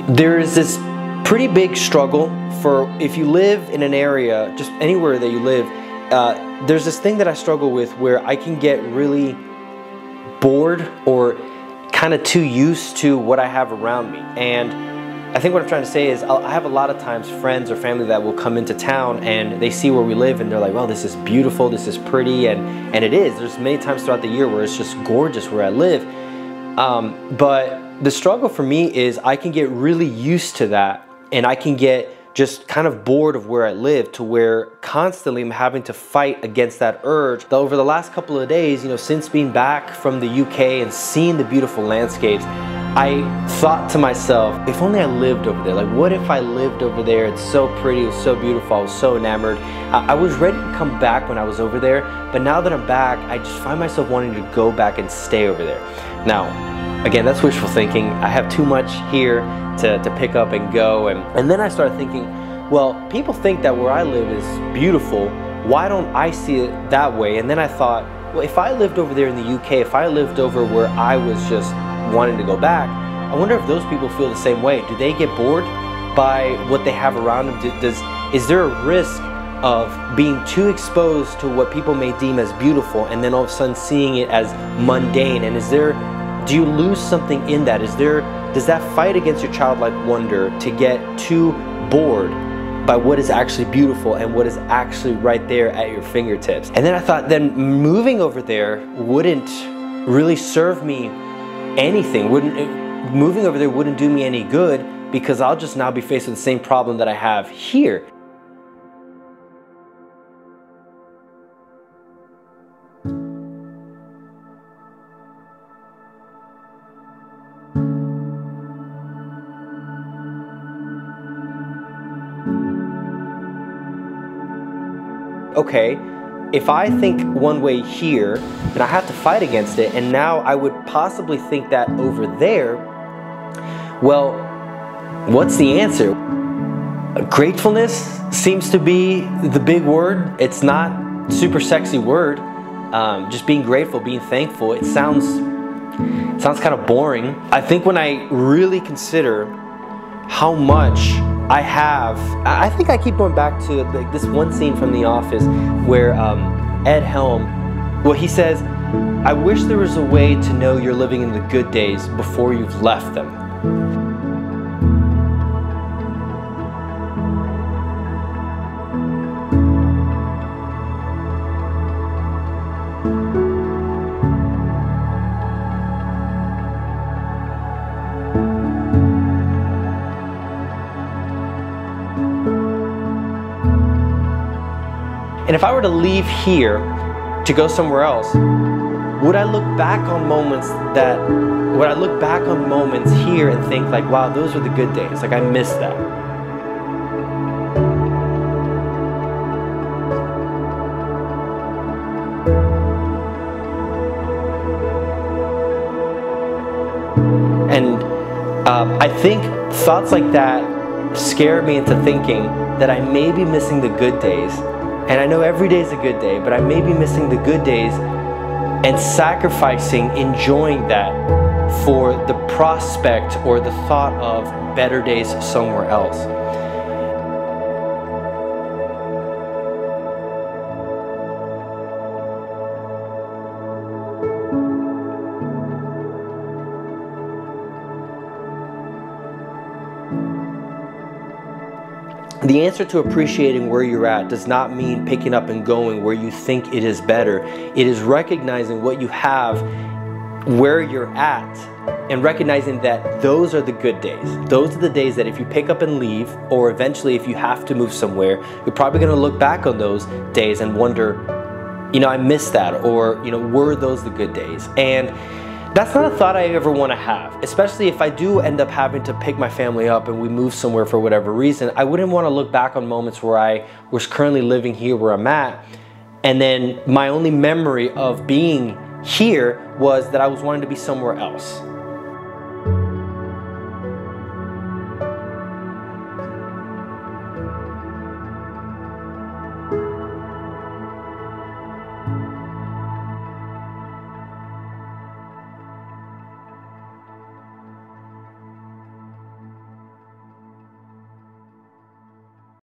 There is this pretty big struggle for if you live in an area, just anywhere that you live, there's this thing that I struggle with where I can get really bored or kind of too used to what I have around me. And I think what I'm trying to say is I have a lot of times friends or family that will come into town and they see where we live and they're like, well, this is beautiful, this is pretty, and it is. There's many times throughout the year where it's just gorgeous where I live. But the struggle for me is I can get really used to that, and I can get just kind of bored of where I live to where constantly I'm having to fight against that urge. Over the last couple of days, since being back from the UK and seeing the beautiful landscapes, I thought to myself, if only I lived over there. Like, what if I lived over there? It's so pretty, it was so beautiful, I was so enamored. I was ready to come back when I was over there, but now that I'm back, I just find myself wanting to go back and stay over there. Now, again, that's wishful thinking. I have too much here to pick up and go. And then I started thinking, well, people think that where I live is beautiful. Why don't I see it that way? And then I thought, well, if I lived over there in the UK, if I lived over where I was just wanting to go back, I wonder if those people feel the same way. Do they get bored by what they have around them? Is there a risk of being too exposed to what people may deem as beautiful and then all of a sudden seeing it as mundane? And do you lose something in that? Does that fight against your childlike wonder to get too bored by what is actually beautiful and what is actually right there at your fingertips? And then I thought, then moving over there wouldn't really serve me anything. Moving over there wouldn't do me any good, because I'll just now be faced with the same problem that I have here. Okay, if I think one way here, then I have to fight against it, and now I would possibly think that over there. Well, what's the answer? Gratefulness seems to be the big word. It's not a super sexy word. Just being grateful, being thankful, it sounds kind of boring. I think when I really consider how much I have, I think I keep going back to this one scene from The Office where Ed Helm, well, he says, I wish there was a way to know you're living in the good days before you've left them. And if I were to leave here to go somewhere else, would I look back on moments here and think like, wow, those were the good days, like I missed that? And I think thoughts like that scare me into thinking that I may be missing the good days. And I know every day is a good day, but I may be missing the good days and sacrificing enjoying that for the prospect or the thought of better days somewhere else. The answer to appreciating where you're at does not mean picking up and going where you think it is better. It is recognizing what you have where you're at and recognizing that those are the good days. Those are the days that if you pick up and leave, or eventually if you have to move somewhere, you're probably gonna look back on those days and wonder, you know, I missed that, or, you know, were those the good days? And that's not a thought I ever want to have, especially if I do end up having to pick my family up and we move somewhere for whatever reason. I wouldn't want to look back on moments where I was currently living here where I'm at, and then my only memory of being here was that I was wanting to be somewhere else.